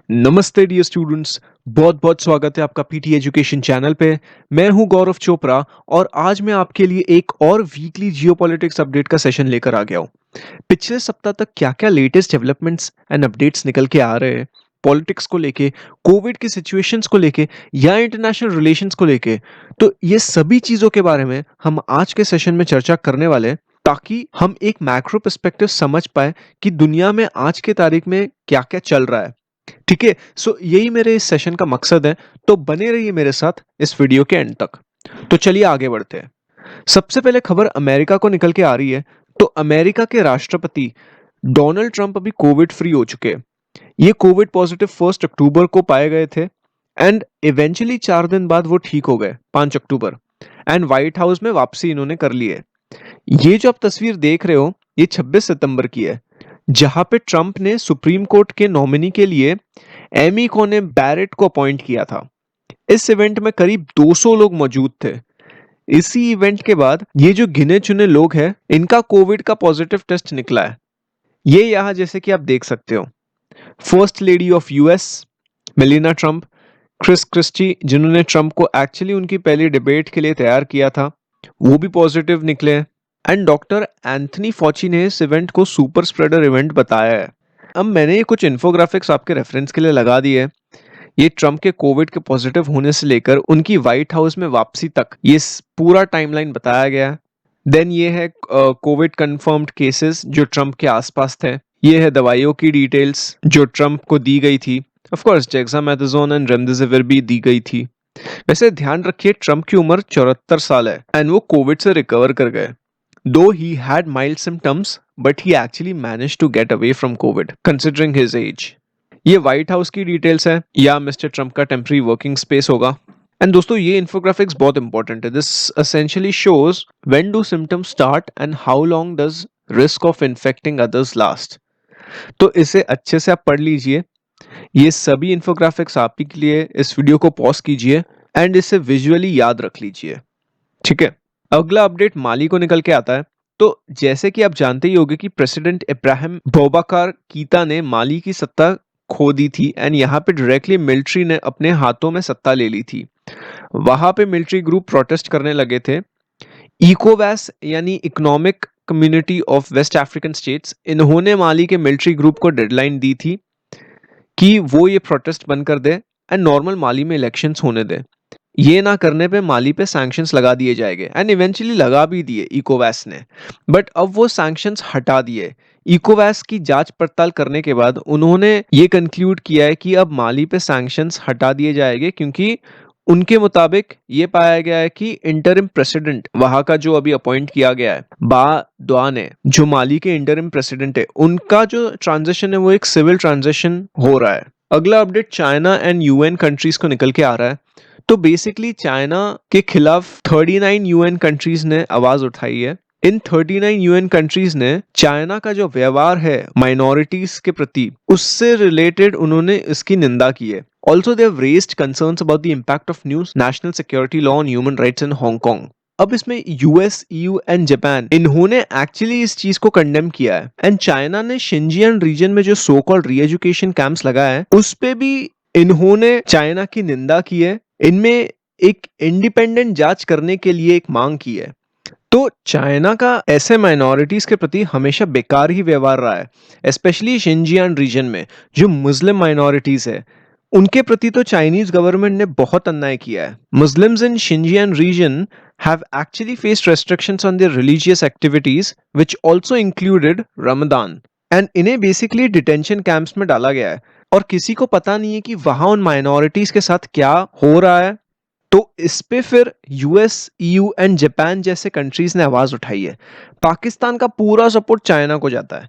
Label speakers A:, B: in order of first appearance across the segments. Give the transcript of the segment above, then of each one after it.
A: नमस्ते dear students. बहुत बहुत स्वागत है आपका पीटी एजुकेशन चैनल पे। मैं हूं गौरव चोपड़ा और आज मैं आपके लिए एक और वीकली जियोपॉलिटिक्स अपडेट का सेशन लेकर आ गया हूं। पिछले सप्ताह तक क्या क्या लेटेस्ट डेवलपमेंट्स एंड अपडेट्स निकल के आ रहे हैं पॉलिटिक्स को लेके, कोविड की सिचुएशंस को लेके या इंटरनेशनल रिलेशंस को लेके, तो ये सभी चीज़ों के बारे में हम आज के सेशन में चर्चा करने वाले हैं, ताकि हम एक मैक्रो पर्सपेक्टिव समझ पाए कि दुनिया में आज के तारीख में क्या क्या चल रहा है। ठीक है, सो यही मेरे इस सेशन का मकसद है, तो बने रहिए मेरे साथ इस वीडियो के एंड तक। तो चलिए आगे बढ़ते हैं। सबसे पहले खबर अमेरिका को निकल के आ रही है। तो अमेरिका के राष्ट्रपति डोनाल्ड ट्रंप अभी कोविड फ्री हो चुके हैं। ये कोविड पॉजिटिव 1 अक्टूबर को पाए गए थे एंड इवेंचुअली 4 दिन बाद वो ठीक हो गए, 5 अक्टूबर। एंड व्हाइट हाउस में वापसी इन्होंने कर ली है। ये जो आप तस्वीर देख रहे हो, ये 26 सितंबर की है, जहां पे ट्रंप ने सुप्रीम कोर्ट के नॉमिनी के लिए एमी कोने बैरेट को अपॉइंट किया था। इस इवेंट में करीब 200 लोग मौजूद थे। इसी इवेंट के बाद ये जो गिने चुने लोग हैं, इनका कोविड का पॉजिटिव टेस्ट निकला है। ये यहाँ जैसे कि आप देख सकते हो, first lady of US Melania Trump, Chris Christie, जिन्होंने ट्रंप को एक्चुअली उनकी पहली डिबेट के लिए तैयार किया था, वो भी पॉजिटिव निकले हैं। एंड डॉक्टर एंथनी फॉची ने इस इवेंट को सुपर स्प्रेडर इवेंट बताया है। अब मैंने ये कुछ इन्फोग्राफिक्स आपके रेफरेंस के लिए लगा दिए हैं। ये ट्रंप के कोविड के पॉजिटिव होने से लेकर उनकी व्हाइट हाउस में वापसी तक ये पूरा टाइमलाइन बताया गया है। देन ये है कोविड कंफर्म्ड केसेस जो ट्रंप के आसपास थे। ये है दवाइयों की डिटेल्स जो ट्रंप को दी गई थी। Of course dexamethasone and remdesivir भी दी गई थी। वैसे ध्यान रखिए, ट्रंप की उम्र 74 साल है एंड वो कोविड से रिकवर कर गए। Though he had mild symptoms, but he actually managed to get away from COVID, considering his age. ये व्हाइट हाउस की डिटेल्स है या मिस्टर ट्रंप का टेम्पररी वर्किंग स्पेस होगा। एंड दोस्तों, ये इन्फोग्राफिक्स बहुत इंपॉर्टेंट है। This essentially shows when do symptoms start and how long does risk of infecting others last. तो इसे अच्छे से आप पढ़ लीजिए। ये सभी इन्फोग्राफिक्स आप ही के लिए, इस वीडियो को पॉज कीजिए एंड इसे विजुअली याद रख लीजिए। ठीक है, अगला अपडेट माली को निकल के आता है। तो जैसे कि आप जानते ही होंगे कि प्रेसिडेंट इब्राहिम बौबाकार कीता ने माली की सत्ता खो दी थी एंड यहाँ पे डायरेक्टली मिलिट्री ने अपने हाथों में सत्ता ले ली थी। वहां पे मिलिट्री ग्रुप प्रोटेस्ट करने लगे थे। इकोवैस यानी economic community of West African states, इन्होंने माली के मिलिट्री ग्रुप को डेडलाइन दी थी कि वो ये प्रोटेस्ट बंद कर दे एंड नॉर्मल माली में इलेक्शंस होने दे। ये ना करने पे माली पे सैंक्शंस लगा दिए जाएंगे एंड इवेंचुअली लगा भी दिए इकोवैस ने। बट अब वो सैंक्शंस हटा दिए। इकोवैस की जांच पड़ताल करने के बाद उन्होंने ये कंक्लूड किया है कि अब माली पे सैंक्शंस हटा दिए जाएंगे, क्योंकि उनके मुताबिक ये पाया गया है कि इंटरिम प्रेसिडेंट वहां का जो अभी अपॉइंट किया गया है बा द्वा ने, जो माली के इंटरिम प्रेसिडेंट है, उनका जो ट्रांजिशन है वो एक सिविल ट्रांजिशन हो रहा है। अगला update China and UN countries को निकल के आ रहा है। तो बेसिकली चाइना के खिलाफ 39 यूएन कंट्रीज ने आवाज उठाई है। इन 39 यूएन कंट्रीज ने चाइना का जो व्यवहार है माइनॉरिटीज के प्रति, उससे रिलेटेड उन्होंने इसकी निंदा की है। Also they have raised concerns about the impact of new national security law on human rights in Hong Kong. अब इसमें यूएस, ईयू एंड जापान, इन्होंने एक्चुअली इस चीज को कंडेम किया है एंड चाइना ने शिनजियांग रीजन में जो सो कॉल्ड री एजुकेशन कैंप्स लगाए हैं, उस पे भी इन्होंने चाइना की निंदा की है। इनमें एक इंडिपेंडेंट जांच करने के लिए एक मांग की है। तो चाइना का ऐसे माइनॉरिटीज के प्रति हमेशा बेकार ही व्यवहार रहा है, स्पेशली शिनजियांग रीजन में जो मुस्लिम माइनॉरिटीज है, उनके प्रति तो चाइनीज गवर्नमेंट ने बहुत अन्याय किया है। Muslims in Xinjiang region have actually faced restrictions on their religious activities, which also included Ramadan. And इन्हें बेसिकली डिटेंशन कैंप्स में डाला गया है और किसी को पता नहीं है कि वहां उन माइनॉरिटीज के साथ क्या हो रहा है। तो इस पे फिर यूएस, ईयू एंड जापान जैसे कंट्रीज ने आवाज उठाई है। पाकिस्तान का पूरा सपोर्ट चाइना को जाता है।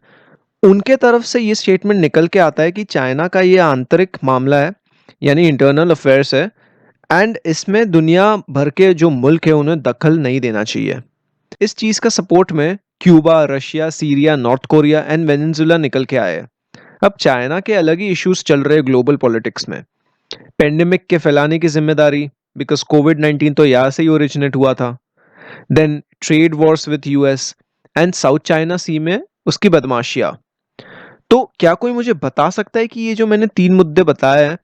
A: उनके तरफ से ये स्टेटमेंट निकल के आता है कि चाइना का ये आंतरिक मामला है, यानी इंटरनल अफेयर्स है, एंड इसमें दुनिया भर के जो मुल्क है उन्हें दखल नहीं देना चाहिए। इस चीज का सपोर्ट में Cuba, Russia, Syria, north Korea and Venezuela निकल के आए हैं। अब चाइना के अलग ही इश्यूज चल रहे ग्लोबल पॉलिटिक्स में। पेंडेमिक के फैलाने की जिम्मेदारी, बिकॉज कोविड-19 तो यहाँ से ही ओरिजिनेट हुआ था। Then trade wars with US and South China Sea में उसकी बदमाशियां। तो क्या कोई मुझे बता सकता है कि ये जो मैंने 3 मुद्दे बताए हैं,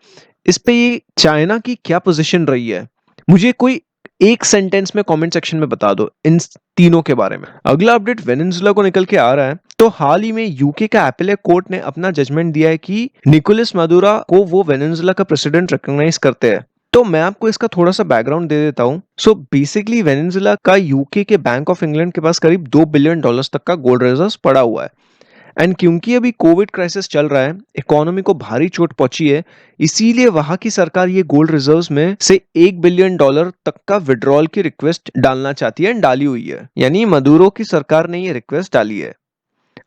A: इस पे ये चाइना की क्या पोज़ीशन रही है? मुझे कोई एक सेंटेंस में कमेंट सेक्शन में बता दो इन तीनों के बारे में। अगला अपडेट वेनेजुएला को निकल के आ रहा है। तो हाल ही में यूके का अपीलेट कोर्ट ने अपना जजमेंट दिया है कि निकोलस मदुरो को वो वेनेजुएला का प्रेसिडेंट रिकॉग्नाइज करते हैं। तो मैं आपको इसका थोड़ा सा बैकग्राउंड दे देता हूँ। सो बेसिकली वेनेजुएला का यूके के बैंक ऑफ इंग्लैंड के पास करीब $2 बिलियन तक का गोल्ड रिजर्व पड़ा हुआ है। एंड क्योंकि अभी कोविड क्राइसिस चल रहा है, इकोनॉमी को भारी चोट पहुंची है, इसीलिए वहां की सरकार ये गोल्ड रिजर्व्स में से $1 बिलियन तक का विड्रॉल की रिक्वेस्ट डालना चाहती है एंड डाली हुई है। यानी मदुरो की सरकार ने ये रिक्वेस्ट डाली है।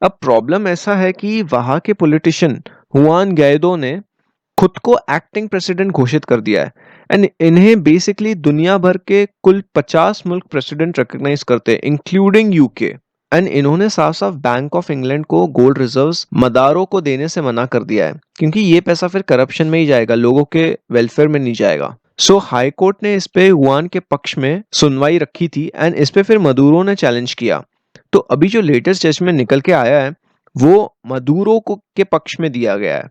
A: अब प्रॉब्लम ऐसा है कि वहां के पॉलिटिशियन हुआन गाइडो ने खुद को एक्टिंग प्रेसिडेंट घोषित कर दिया है एंड इन्हें बेसिकली दुनिया भर के कुल 50 मुल्क प्रेसिडेंट रिकॉग्नाइज करते हैं इंक्लूडिंग यूके। एंड इन्होंने साफ साफ बैंक ऑफ इंग्लैंड को गोल्ड रिजर्व्स मदारो को देने से मना कर दिया है, क्योंकि ये पैसा फिर करप्शन में ही जाएगा, लोगों के वेलफेयर में नहीं जाएगा। सो हाई कोर्ट ने इस पे हुआन के पक्ष में सुनवाई रखी थी एंड इस पे फिर मदुरो ने चैलेंज किया। तो अभी जो लेटेस्ट जजमेंट निकल के आया है वो मदुरो को के पक्ष में दिया गया है।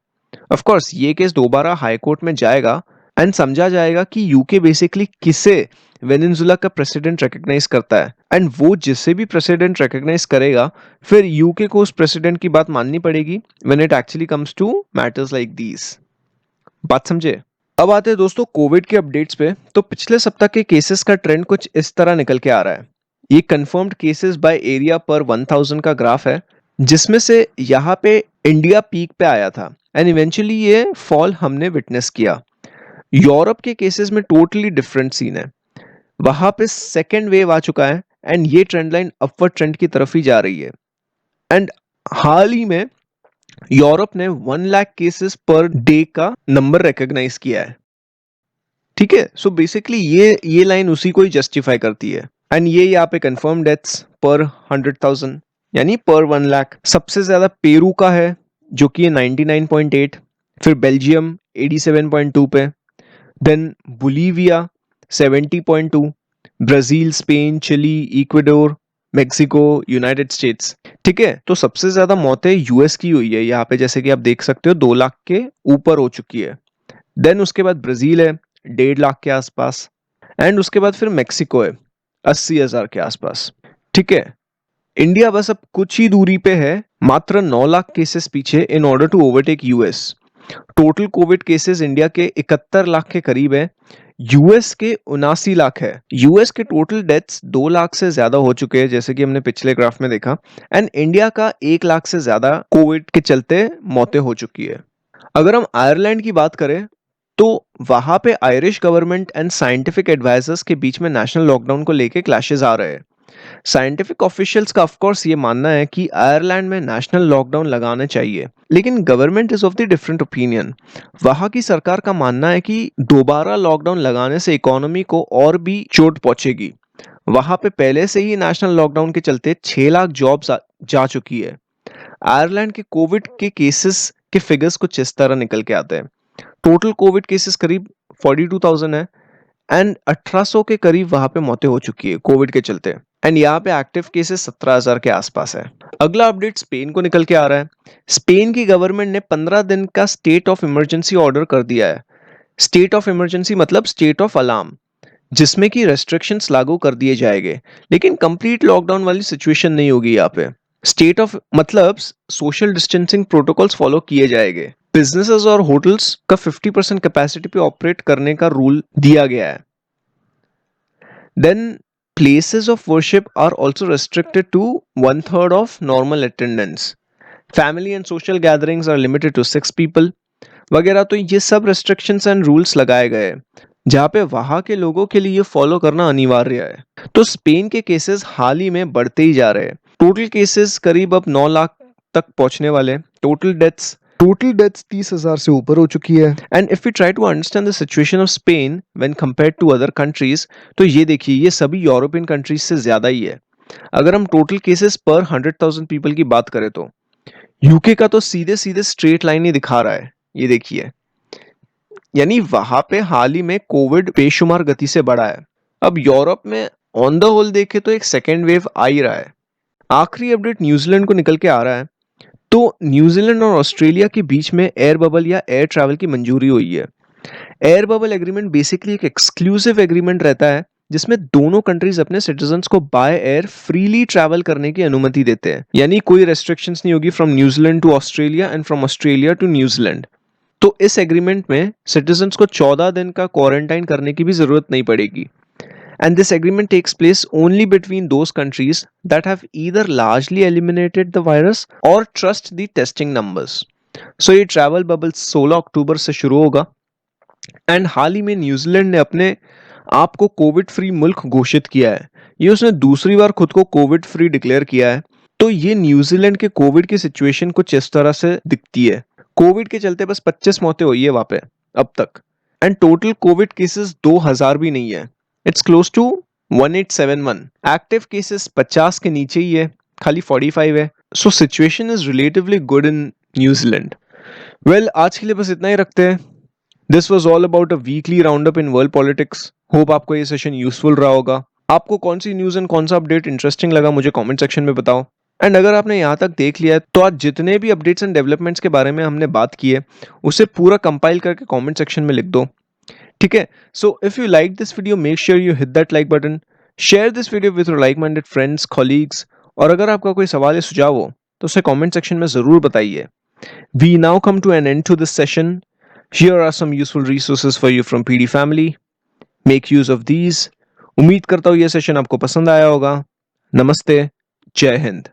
A: ऑफ कोर्स ये केस दोबारा हाई कोर्ट में जाएगा एंड समझा जाएगा कि यूके बेसिकली किसे वेनेजुएला का प्रेसिडेंट रिकॉग्नाइज करता है एंड वो जिसे भी प्रेसिडेंट रिकॉग्नाइज करेगा फिर यूके को उस प्रेसिडेंट की बात माननी पड़ेगी when it actually comes to matters like these. बात समझे? अब आते हैं दोस्तों कोविड के अपडेट्स पे। तो पिछले सप्ताह के केसेस का ट्रेंड कुछ इस तरह निकल के आ रहा है। ये कंफर्म्ड केसेस बाय एरिया पर 1000 का ग्राफ है, जिसमें से यहाँ पे इंडिया पीक पे आया था एंड इवेंचुअली ये फॉल हमने विटनेस किया। यूरोप के केसेस में टोटली डिफरेंट सीन है। वहां पे सेकेंड वेव आ चुका है एंड ये ट्रेंड लाइन अपवर्ड ट्रेंड की तरफ ही जा रही है। एंड हाल ही में यूरोप ने 1 लाख केसेस पर डे का नंबर रिकॉग्नाइज किया है। ठीक है, सो बेसिकली ये लाइन उसी को ही जस्टिफाई करती है। एंड ये यहाँ पे कंफर्म डेथ्स पर 100,000 यानी पर 1 लाख सबसे ज्यादा पेरू का है जो कि 99.8, फिर बेल्जियम 87.2 पे, then Bolivia 70.2, Brazil, Spain, Chile, Ecuador, Mexico, United States. ठीक है, तो सबसे ज्यादा मौतें यूएस की हुई है यहाँ पे, जैसे कि आप देख सकते हो 2 लाख के ऊपर हो चुकी है। देन उसके बाद ब्राजील है 1.5 लाख के आसपास एंड उसके बाद फिर मेक्सिको है 80,000 के आसपास। ठीक है, इंडिया बस अब कुछ ही दूरी पे है, मात्र 9 लाख केसेस पीछे in order to overtake US. Total COVID cases India के 71 लाख के करीब है, यूएस के 79 लाख है। यूएस के टोटल डेथ्स 2 लाख से ज्यादा हो चुके हैं, जैसे कि हमने पिछले ग्राफ में देखा, एंड इंडिया का 1 लाख से ज्यादा कोविड के चलते मौतें हो चुकी है। अगर हम आयरलैंड की बात करें तो वहां पे Irish government and scientific advisers के बीच में नेशनल लॉकडाउन को लेके क्लैशेस आ रहे हैं। साइंटिफिक ऑफिशियल्स का ऑफ कोर्स ये मानना है कि आयरलैंड में नेशनल लॉकडाउन लगाना चाहिए, लेकिन government is of the different opinion. वहां की सरकार का मानना है कि दोबारा लॉकडाउन लगाने से इकोनॉमी को और भी चोट पहुंचेगी। वहां पे पहले से ही नेशनल लॉकडाउन के चलते 6 लाख जॉब्स जा चुकी है। आयरलैंड के कोविड के केसेस के फिगर्स कुछ इस तरह निकल के आते हैं। टोटल कोविड केसेस करीब 42,000 है एंड 1800 के करीब वहां पे मौतें हो चुकी है कोविड के चलते, एंड यहाँ पे एक्टिव केसेस 17,000 के आसपास है। अगला अपडेट स्पेन को निकल के आ रहा है। स्पेन की गवर्नमेंट ने 15 दिन का स्टेट ऑफ इमरजेंसी ऑर्डर कर दिया है। स्टेट ऑफ इमरजेंसी मतलब स्टेट ऑफ अलार्म, जिसमें कि रेस्ट्रिक्शंस लागू कर दिए जाएंगे, लेकिन कंप्लीट लॉकडाउन वाली सिचुएशन नहीं होगी। यहाँ पे स्टेट ऑफ मतलब सोशल डिस्टेंसिंग प्रोटोकॉल्स फॉलो किए जाएंगे। बिजनेसेस और होटल्स का 50% कैपेसिटी पे ऑपरेट करने का रूल दिया गया है। Then places of worship are also restricted to 1/3 of normal attendance. Family and social gatherings are limited to 6 people वगैरह। तो ये सब रेस्ट्रिक्शंस एंड रूल्स लगाए गए हैं, जहाँ पे वहां के लोगों के लिए फॉलो करना अनिवार्य है। तो स्पेन के केसेस हाल ही में बढ़ते ही जा रहे हैं। टोटल केसेस करीब अब 9 लाख तक पहुंचने वाले। टोटल डेथ्स 30,000 से ऊपर हो चुकी है। And if we try to understand the situation of Spain when compared to other countries, तो ये देखिए ये सभी यूरोपियन कंट्रीज से ज्यादा ही है। अगर हम टोटल केसेस पर 100,000 पीपल की बात करें तो यूके का तो सीधे सीधे स्ट्रेट लाइन ही दिखा रहा है, ये देखिए। यानी वहां पे हाल ही में कोविड बेशुमार गति से बढ़ा है। अब यूरोप में ऑन द होल देखे तो एक सेकेंड वेव आ ही रहा है। आखिरी अपडेट न्यूजीलैंड को निकल के आ रहा है। तो न्यूजीलैंड और ऑस्ट्रेलिया के बीच में एयर बबल या एयर ट्रैवल की मंजूरी हुई है। एयर बबल एग्रीमेंट बेसिकली एक एक्सक्लूसिव एग्रीमेंट रहता है जिसमें दोनों कंट्रीज अपने सिटीजन्स को बाय एयर फ्रीली ट्रैवल करने की अनुमति देते हैं, यानी कोई रेस्ट्रिक्शंस नहीं होगी from New Zealand to Australia and from Australia to New Zealand. तो इस एग्रीमेंट में सिटीजन्स को 14 दिन का क्वारंटाइन करने की भी जरूरत नहीं पड़ेगी। And this agreement takes place only between those countries that have either largely eliminated the virus or trust the testing numbers. So ये ट्रैवल बबल 16 अक्टूबर से शुरू होगा एंड हाल ही में न्यूजीलैंड ने अपने आप को कोविड फ्री मुल्क घोषित किया है। ये उसने दूसरी बार खुद को कोविड फ्री डिक्लेयर किया है। तो ये न्यूजीलैंड के कोविड की सिचुएशन कुछ इस तरह से दिखती है। कोविड के चलते बस 25 मौतें हुई है वहां पे अब तक, एंड टोटल कोविड केसेस 2000 भी नहीं है। It's close to 1871। Active cases 50 के नीचे ही है, खाली 45 है। So situation is relatively good in New Zealand. Well, आज के लिए बस इतना ही रखते हैं। This was all about a weekly round up in world politics. Hope आपको ये सेशन यूजफुल रहा होगा। आपको कौन सी न्यूज एंड कौन सा अपडेट इंटरेस्टिंग लगा मुझे कमेंट सेक्शन में बताओ। एंड अगर आपने यहाँ तक देख लिया है तो आज जितने भी अपडेट्स एंड डेवलपमेंट्स के बारे में हमने बात की है उसे पूरा कंपाइल करके कमेंट सेक्शन में लिख दो, ठीक है। So if you like this video make sure you hit that like button, share this video with your like minded friends colleagues, और अगर आपका कोई सवाल या सुझाव हो तो उसे कमेंट सेक्शन में जरूर बताइए। We now come to an end to this session. Here are some useful resources for you from PD family. Make use of these. उम्मीद करता हूँ ये सेशन आपको पसंद आया होगा। नमस्ते, जय हिंद।